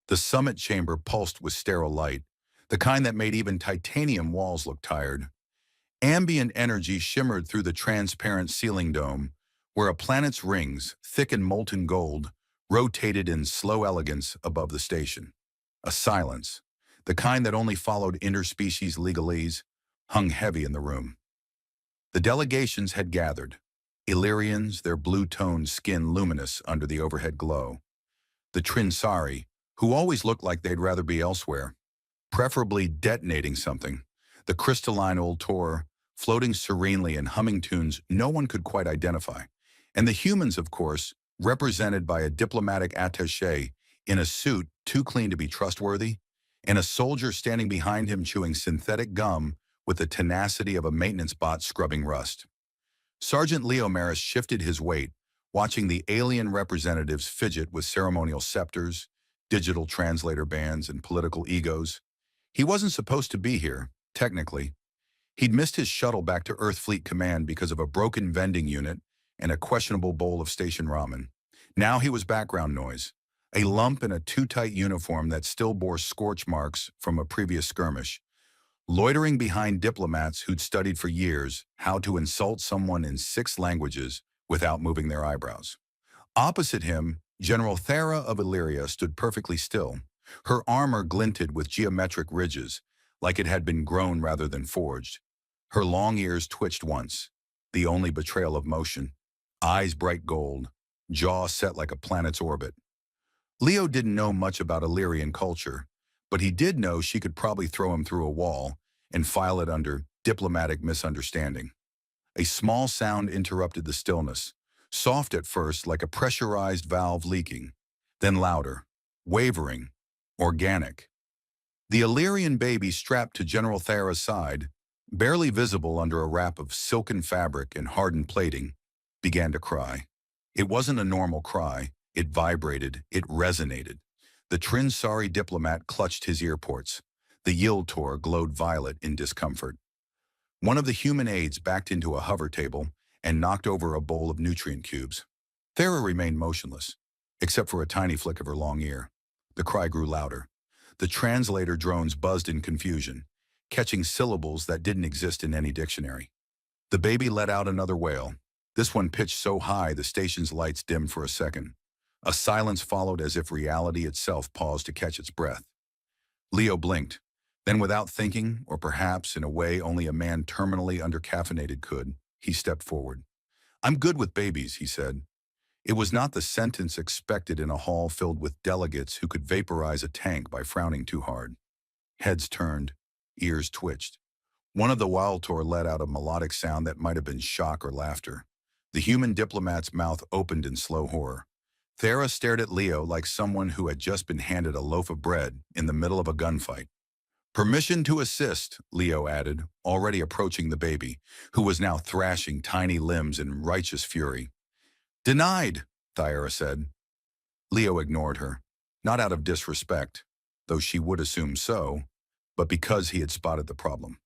The summit chamber pulsed with sterile light, the kind that made even titanium walls look tired. Ambient energy shimmered through the transparent ceiling dome, where a planet's rings, thick and molten gold, rotated in slow elegance above the station. A silence, the kind that only followed interspecies legalese, hung heavy in the room. The delegations had gathered. Illyrians, their blue-toned skin luminous under the overhead glow. The Trinsari, who always looked like they'd rather be elsewhere, preferably detonating something. The crystalline old Tor, floating serenely in humming tunes no one could quite identify. And the humans, of course, represented by a diplomatic attaché in a suit too clean to be trustworthy, and a soldier standing behind him chewing synthetic gum with the tenacity of a maintenance bot scrubbing rust. Sergeant Leo Maris shifted his weight, watching the alien representatives fidget with ceremonial scepters, digital translator bands, and political egos. He wasn't supposed to be here, technically. He'd missed his shuttle back to Earth Fleet Command because of a broken vending unit and a questionable bowl of station ramen. Now he was background noise, a lump in a too-tight uniform that still bore scorch marks from a previous skirmish, loitering behind diplomats who'd studied for years how to insult someone in 6 languages without moving their eyebrows. Opposite him, General Thera of Illyria stood perfectly still. Her armor glinted with geometric ridges, like it had been grown rather than forged. Her long ears twitched once, the only betrayal of motion. Eyes bright gold, jaw set like a planet's orbit. Leo didn't know much about Illyrian culture, but he did know she could probably throw him through a wall and file it under diplomatic misunderstanding. A small sound interrupted the stillness, soft at first like a pressurized valve leaking, then louder, wavering, organic. The Illyrian baby strapped to General Thera's side, barely visible under a wrap of silken fabric and hardened plating, began to cry. It wasn't a normal cry. It vibrated. It resonated. The Trinsari diplomat clutched his earports. The Yiltor glowed violet in discomfort. One of the human aides backed into a hover table and knocked over a bowl of nutrient cubes. Thera remained motionless, except for a tiny flick of her long ear. The cry grew louder. The translator drones buzzed in confusion, catching syllables that didn't exist in any dictionary. The baby let out another wail, this one pitched so high the station's lights dimmed for a second. A silence followed as if reality itself paused to catch its breath. Leo blinked. Then without thinking, or perhaps in a way only a man terminally undercaffeinated could, he stepped forward. "I'm good with babies," he said. It was not the sentence expected in a hall filled with delegates who could vaporize a tank by frowning too hard. Heads turned, ears twitched. One of the Wildtor let out a melodic sound that might have been shock or laughter. The human diplomat's mouth opened in slow horror. Thera stared at Leo like someone who had just been handed a loaf of bread in the middle of a gunfight. "Permission to assist," Leo added, already approaching the baby, who was now thrashing tiny limbs in righteous fury. "Denied," Thyra said. Leo ignored her, not out of disrespect, though she would assume so, but because he had spotted the problem.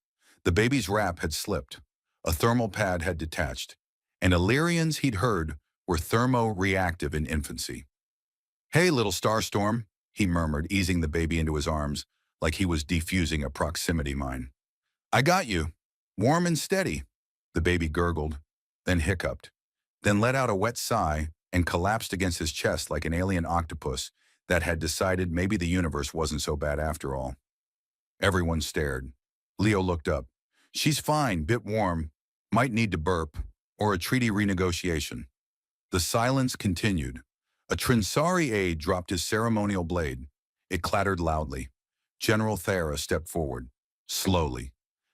The baby's wrap had slipped, a thermal pad had detached, and Illyrians he'd heard were thermo-reactive in infancy. "Hey, little Starstorm," he murmured, easing the baby into his arms like he was defusing a proximity mine. "I got you. Warm and steady." The baby gurgled, then hiccuped, then let out a wet sigh and collapsed against his chest like an alien octopus that had decided maybe the universe wasn't so bad after all. Everyone stared. Leo looked up. "She's fine, bit warm, might need to burp, or a treaty renegotiation." The silence continued. A Trinsari aide dropped his ceremonial blade. It clattered loudly. General Thera stepped forward, slowly.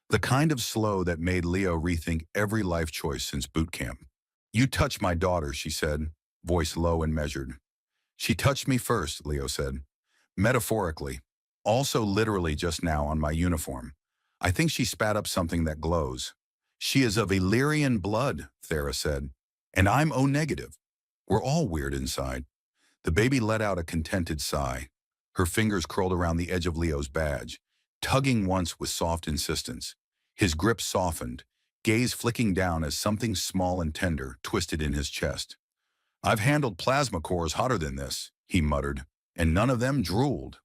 The kind of slow that made Leo rethink every life choice since boot camp. "You touched my daughter," she said, voice low and measured. "She touched me first," Leo said. "Metaphorically. Also literally just now on my uniform. I think she spat up something that glows." "She is of Illyrian blood," Thera said. "And I'm O-negative. We're all weird inside." The baby let out a contented sigh. Her fingers curled around the edge of Leo's badge, tugging once with soft insistence. His grip softened, gaze flicking down as something small and tender twisted in his chest. "I've handled plasma cores hotter than this," he muttered. and none of them drooled.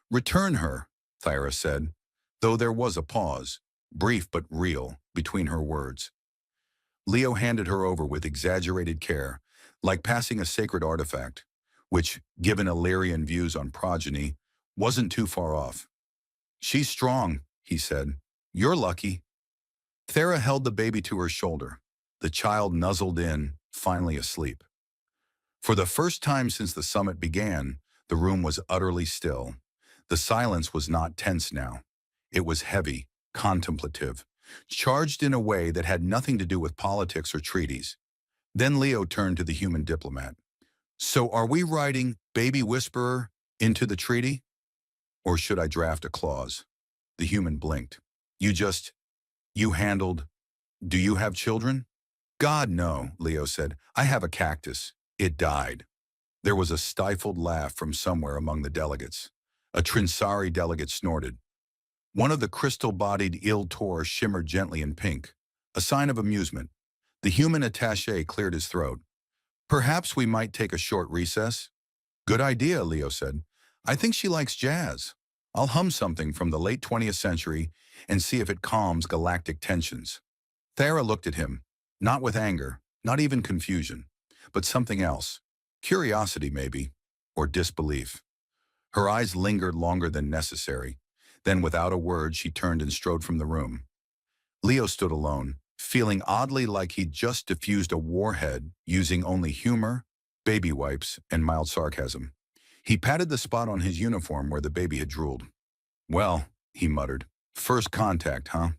"Return her," Thyra said, though there was a pause, brief but real, between her words. Leo handed her over with exaggerated care, like passing a sacred artifact, which, given Illyrian views on progeny, wasn't too far off. "She's strong," he said. "You're lucky." Thera held the baby to her shoulder. The child nuzzled in, finally asleep. For the first time since the summit began, the room was utterly still. The silence was not tense now. It was heavy, contemplative, charged in a way that had nothing to do with politics or treaties. Then Leo turned to the human diplomat. "So are we writing Baby Whisperer into the treaty? Or should I draft a clause?" The human blinked. You handled, "Do you have children?" "God, no," Leo said. "I have a cactus. It died." There was a stifled laugh from somewhere among the delegates. A Trinsari delegate snorted. One of the crystal-bodied Il-Tor shimmered gently in pink, a sign of amusement. The human attaché cleared his throat. "Perhaps we might take a short recess?" "Good idea," Leo said. "I think she likes jazz. I'll hum something from the late 20th century and see if it calms galactic tensions." Thera looked at him, not with anger, not even confusion, but something else. Curiosity, maybe, or disbelief. Her eyes lingered longer than necessary. Then, without a word, she turned and strode from the room. Leo stood alone, feeling oddly like he'd just diffused a warhead using only humor, baby wipes, and mild sarcasm. He patted the spot on his uniform where the baby had drooled. "Well," he muttered, "first contact, huh?"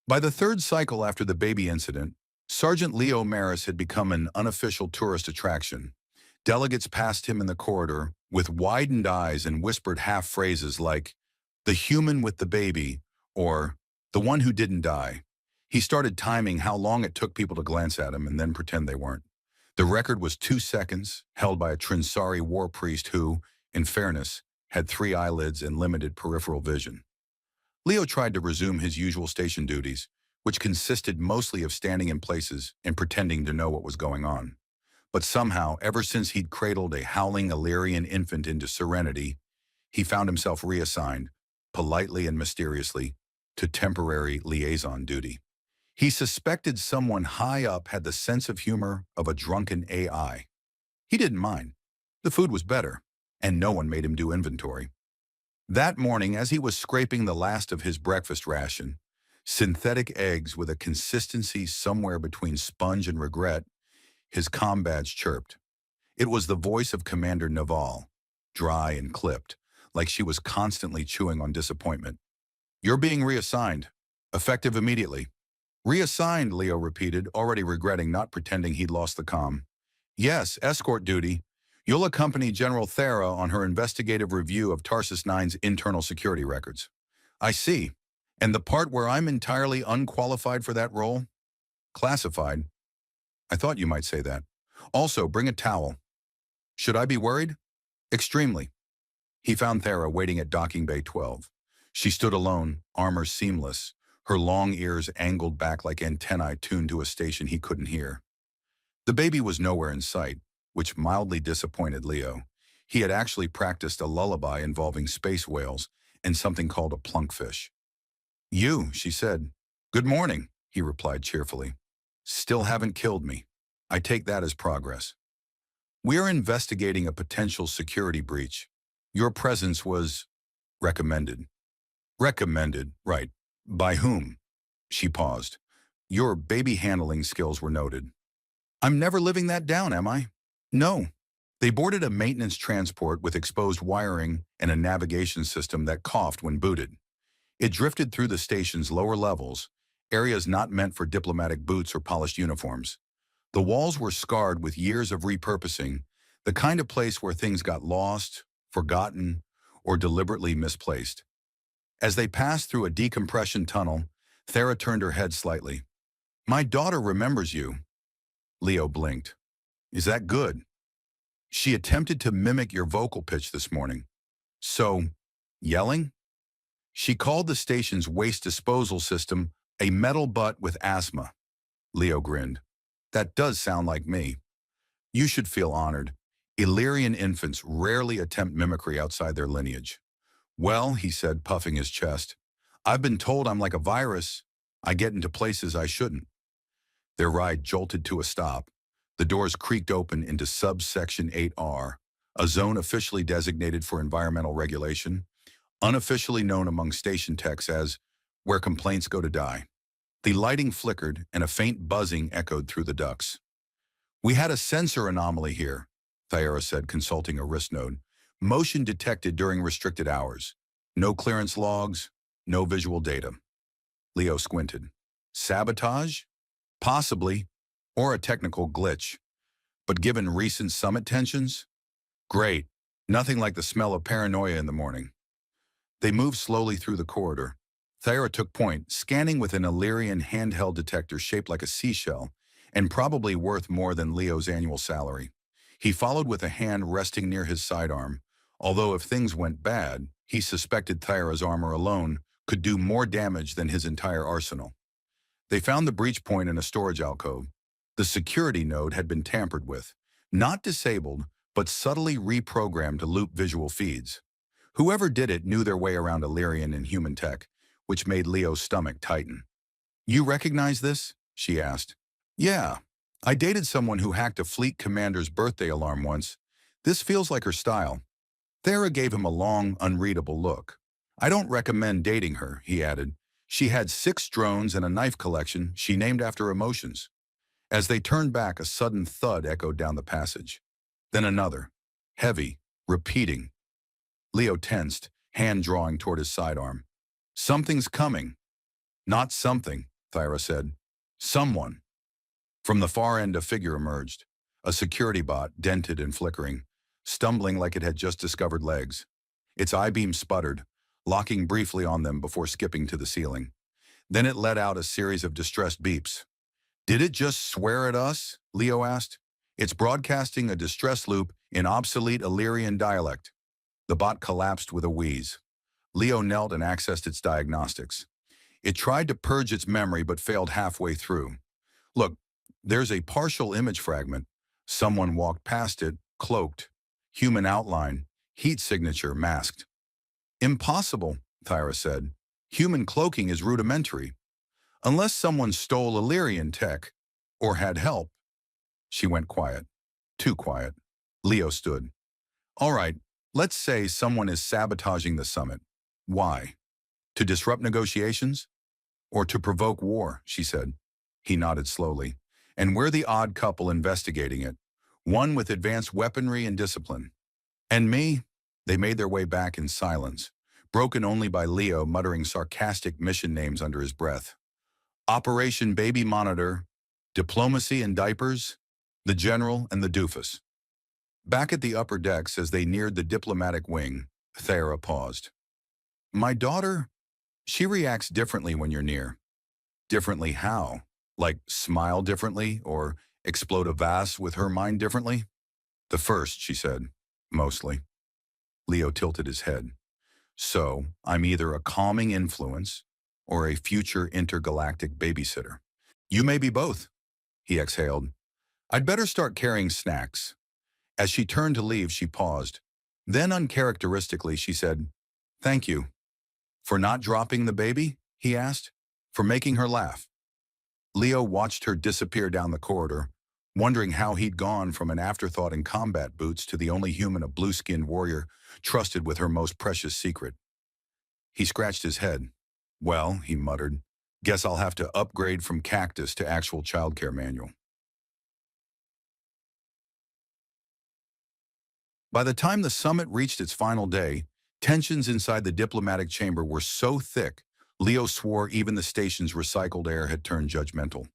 By the third cycle after the baby incident, Sergeant Leo Maris had become an unofficial tourist attraction. Delegates passed him in the corridor with widened eyes and whispered half-phrases like, "the human with the baby," or "the one who didn't die." He started timing how long it took people to glance at him and then pretend they weren't. The record was 2 seconds, held by a Trinsari war priest who, in fairness, had 3 eyelids and limited peripheral vision. Leo tried to resume his usual station duties, which consisted mostly of standing in places and pretending to know what was going on. But somehow, ever since he'd cradled a howling Illyrian infant into serenity, he found himself reassigned, politely and mysteriously, to temporary liaison duty. He suspected someone high up had the sense of humor of a drunken AI. He didn't mind. The food was better, and no one made him do inventory. That morning, as he was scraping the last of his breakfast ration, synthetic eggs with a consistency somewhere between sponge and regret, his comm badge chirped. It was the voice of Commander Naval, dry and clipped, like she was constantly chewing on disappointment. "You're being reassigned. Effective immediately." "Reassigned," Leo repeated, already regretting not pretending he'd lost the comm. "Yes, escort duty. You'll accompany General Thera on her investigative review of Tarsus 9's internal security records." "I see. And the part where I'm entirely unqualified for that role?" "Classified." "I thought you might say that. Also, bring a towel." "Should I be worried?" "Extremely." He found Thera waiting at docking bay 12. She stood alone, armor seamless, her long ears angled back like antennae tuned to a station he couldn't hear. The baby was nowhere in sight, which mildly disappointed Leo. He had actually practiced a lullaby involving space whales and something called a plunkfish. "You," she said. "Good morning," he replied cheerfully. "Still haven't killed me. I take that as progress." "We are investigating a potential security breach. Your presence was recommended." "Recommended, right. By whom?" She paused. "Your baby handling skills were noted." "I'm never living that down, am I?" "No." They boarded a maintenance transport with exposed wiring and a navigation system that coughed when booted. It drifted through the station's lower levels, areas not meant for diplomatic boots or polished uniforms. The walls were scarred with years of repurposing, the kind of place where things got lost, forgotten, or deliberately misplaced. As they passed through a decompression tunnel, Thera turned her head slightly. "My daughter remembers you." Leo blinked. "Is that good?" "She attempted to mimic your vocal pitch this morning." "So, yelling?" "She called the station's waste disposal system a metal butt with asthma." Leo grinned. "That does sound like me." You should feel honored. Illyrian infants rarely attempt mimicry outside their lineage. Well, he said, puffing his chest, I've been told I'm like a virus. I get into places I shouldn't. Their ride jolted to a stop. The doors creaked open into subsection 8R, a zone officially designated for environmental regulation, unofficially known among station techs as where complaints go to die. The lighting flickered and a faint buzzing echoed through the ducts. We had a sensor anomaly here, Thyara said, consulting a wrist node. Motion detected during restricted hours. No clearance logs, no visual data. Leo squinted. Sabotage? Possibly, or a technical glitch. But given recent summit tensions? Great. Nothing like the smell of paranoia in the morning. They moved slowly through the corridor. Thyra took point, scanning with an Illyrian handheld detector shaped like a seashell, and probably worth more than Leo's annual salary. He followed with a hand resting near his sidearm, although if things went bad, he suspected Thyra's armor alone could do more damage than his entire arsenal. They found the breach point in a storage alcove. The security node had been tampered with, not disabled, but subtly reprogrammed to loop visual feeds. Whoever did it knew their way around Illyrian and human tech, which made Leo's stomach tighten. You recognize this? She asked. Yeah. I dated someone who hacked a fleet commander's birthday alarm once. This feels like her style. Thera gave him a long, unreadable look. I don't recommend dating her, he added. She had 6 drones and a knife collection she named after emotions. As they turned back, a sudden thud echoed down the passage. Then another, heavy, repeating. Leo tensed, hand drawing toward his sidearm. Something's coming. Not something, Thyra said. Someone. From the far end, a figure emerged. A security bot, dented and flickering, stumbling like it had just discovered legs. Its I-beam sputtered, locking briefly on them before skipping to the ceiling. Then it let out a series of distressed beeps. Did it just swear at us? Leo asked. It's broadcasting a distress loop in obsolete Illyrian dialect. The bot collapsed with a wheeze. Leo knelt and accessed its diagnostics. It tried to purge its memory but failed halfway through. Look, there's a partial image fragment. Someone walked past it, cloaked. Human outline, heat signature masked. Impossible, Thyra said. Human cloaking is rudimentary. Unless someone stole Illyrian tech, or had help. She went quiet. Too quiet. Leo stood. All right, let's say someone is sabotaging the summit. Why? To disrupt negotiations? Or to provoke war, she said. He nodded slowly. And we're the odd couple investigating it. One with advanced weaponry and discipline. And me? They made their way back in silence, broken only by Leo muttering sarcastic mission names under his breath. Operation Baby Monitor, Diplomacy and Diapers, the General and the Doofus. Back at the upper decks as they neared the diplomatic wing, Thera paused. My daughter, she reacts differently when you're near. Differently how? Like smile differently or explode a vase with her mind differently? The first, she said, mostly. Leo tilted his head. So, I'm either a calming influence or a future intergalactic babysitter. You may be both, he exhaled. I'd better start carrying snacks. As she turned to leave, she paused. Then uncharacteristically, she said, Thank you. For not dropping the baby? He asked. For making her laugh. Leo watched her disappear down the corridor, wondering how he'd gone from an afterthought in combat boots to the only human a blue-skinned warrior trusted with her most precious secret. He scratched his head. Well, he muttered, guess I'll have to upgrade from cactus to actual childcare manual. By the time the summit reached its final day, tensions inside the diplomatic chamber were so thick, Leo swore even the station's recycled air had turned judgmental.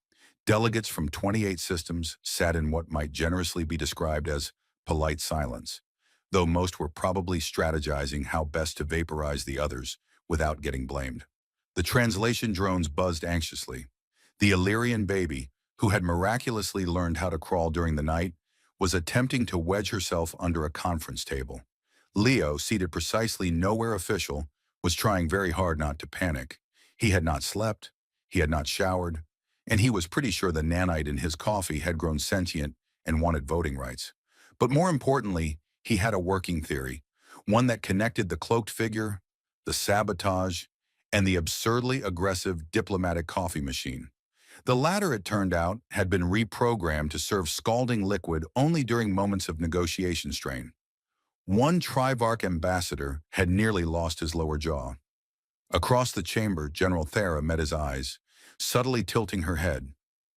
Delegates from 28 systems sat in what might generously be described as polite silence, though most were probably strategizing how best to vaporize the others without getting blamed. The translation drones buzzed anxiously. The Illyrian baby, who had miraculously learned how to crawl during the night, was attempting to wedge herself under a conference table. Leo, seated precisely nowhere official, was trying very hard not to panic. He had not slept, he had not showered, and he was pretty sure the nanite in his coffee had grown sentient and wanted voting rights. But more importantly, he had a working theory, one that connected the cloaked figure, the sabotage, and the absurdly aggressive diplomatic coffee machine. The latter, it turned out, had been reprogrammed to serve scalding liquid only during moments of negotiation strain. One Trivarch ambassador had nearly lost his lower jaw. Across the chamber, General Thera met his eyes, subtly tilting her head.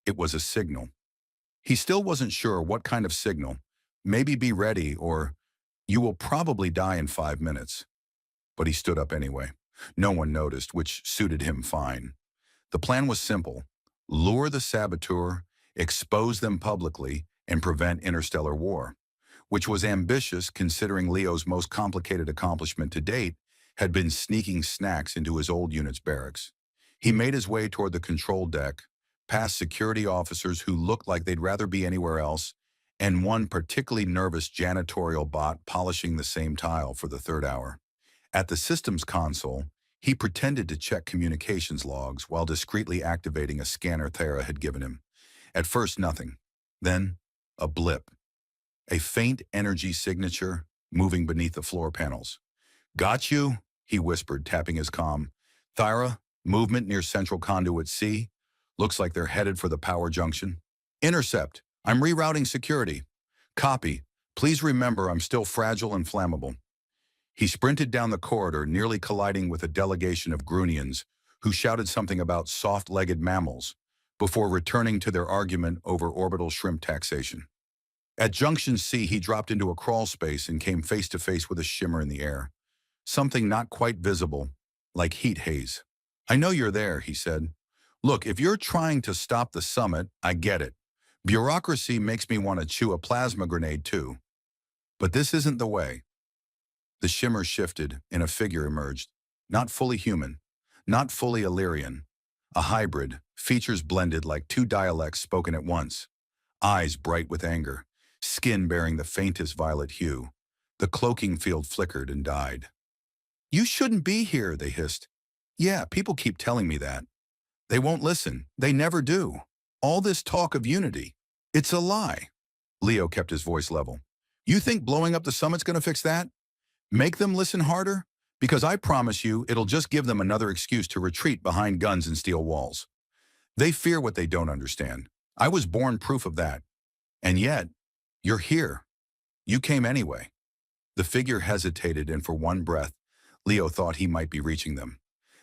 It was a signal. He still wasn't sure what kind of signal. Maybe be ready or you will probably die in 5 minutes. But he stood up anyway. No one noticed, which suited him fine. The plan was simple. Lure the saboteur, expose them publicly, and prevent interstellar war, which was ambitious considering Leo's most complicated accomplishment to date had been sneaking snacks into his old unit's barracks. He made his way toward the control deck, past security officers who looked like they'd rather be anywhere else, and one particularly nervous janitorial bot polishing the same tile for the third hour. At the systems console, he pretended to check communications logs while discreetly activating a scanner Thera had given him. At first, nothing. Then, a blip. A faint energy signature moving beneath the floor panels. "Got you," he whispered, tapping his comm. "Thyra, movement near Central Conduit C. Looks like they're headed for the power junction. Intercept. I'm rerouting security. Copy. Please remember I'm still fragile and flammable." He sprinted down the corridor, nearly colliding with a delegation of Grunians who shouted something about soft-legged mammals before returning to their argument over orbital shrimp taxation. At Junction C, he dropped into a crawl space and came face to face with a shimmer in the air. Something not quite visible, like heat haze. "I know you're there," he said. "Look, if you're trying to stop the summit, I get it. Bureaucracy makes me want to chew a plasma grenade too. But this isn't the way." The shimmer shifted, and a figure emerged. Not fully human, not fully Illyrian. A hybrid, features blended like two dialects spoken at once. Eyes bright with anger, skin bearing the faintest violet hue. The cloaking field flickered and died. "You shouldn't be here," they hissed. "Yeah, people keep telling me that. They won't listen. They never do. All this talk of unity. It's a lie." Leo kept his voice level. "You think blowing up the summit's going to fix that? Make them listen harder? Because I promise you, it'll just give them another excuse to retreat behind guns and steel walls. They fear what they don't understand. I was born proof of that. And yet, you're here. You came anyway." The figure hesitated, and for one breath, Leo thought he might be reaching them.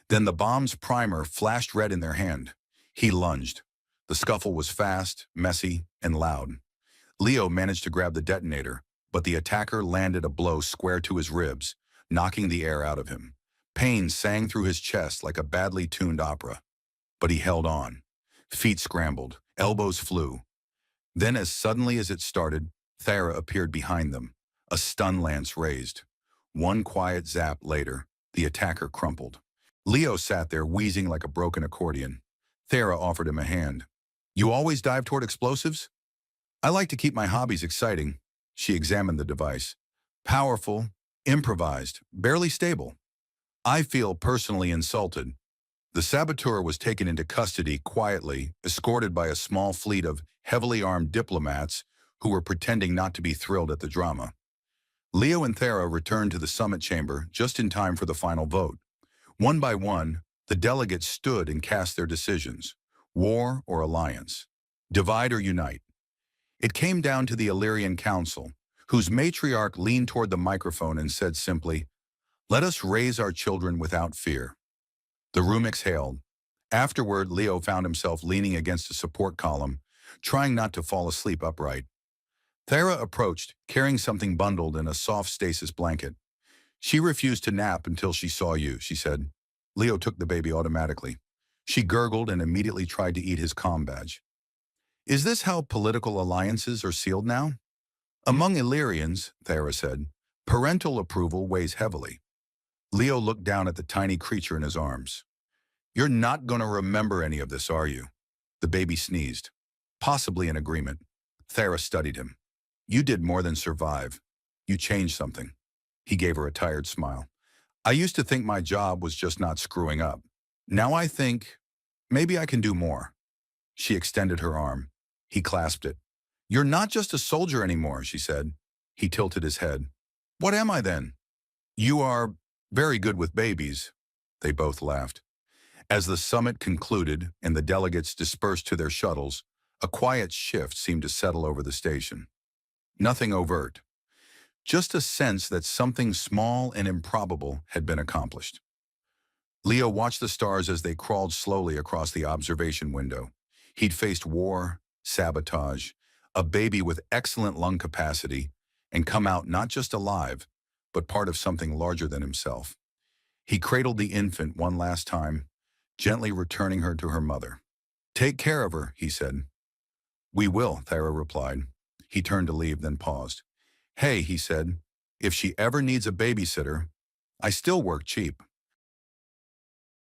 Then the bomb's primer flashed red in their hand. He lunged. The scuffle was fast, messy, and loud. Leo managed to grab the detonator, but the attacker landed a blow square to his ribs, knocking the air out of him. Pain sang through his chest like a badly tuned opera. But he held on. Feet scrambled, elbows flew. Then, as suddenly as it started, Thera appeared behind them, a stun lance raised. One quiet zap later, the attacker crumpled. Leo sat there wheezing like a broken accordion. Thera offered him a hand. "You always dive toward explosives?" "I like to keep my hobbies exciting." She examined the device. "Powerful, improvised, barely stable. I feel personally insulted." The saboteur was taken into custody quietly, escorted by a small fleet of heavily armed diplomats who were pretending not to be thrilled at the drama. Leo and Thera returned to the summit chamber just in time for the final vote. One by one, the delegates stood and cast their decisions: war or alliance, divide or unite. It came down to the Illyrian Council, whose matriarch leaned toward the microphone and said simply, "Let us raise our children without fear." The room exhaled. Afterward, Leo found himself leaning against a support column, trying not to fall asleep upright. Thera approached, carrying something bundled in a soft stasis blanket. "She refused to nap until she saw you," she said. Leo took the baby automatically. She gurgled and immediately tried to eat his comm badge. "Is this how political alliances are sealed now?" "Among Illyrians," Thera said, "parental approval weighs heavily." Leo looked down at the tiny creature in his arms. "You're not going to remember any of this, are you?" The baby sneezed. "Possibly in agreement." Thera studied him. "You did more than survive. You changed something." He gave her a tired smile. "I used to think my job was just not screwing up. Now I think maybe I can do more." She extended her arm. He clasped it. You're not just a soldier anymore, she said. He tilted his head. What am I then? You are very good with babies. They both laughed. As the summit concluded and the delegates dispersed to their shuttles, a quiet shift seemed to settle over the station. Nothing overt, just a sense that something small and improbable had been accomplished. Leo watched the stars as they crawled slowly across the observation window. He'd faced war, sabotage, a baby with excellent lung capacity, and come out not just alive, but part of something larger than himself. He cradled the infant one last time, gently returning her to her mother. Take care of her, he said. We will, Thera replied. He turned to leave, then paused. Hey, he said, if she ever needs a babysitter, I still work cheap.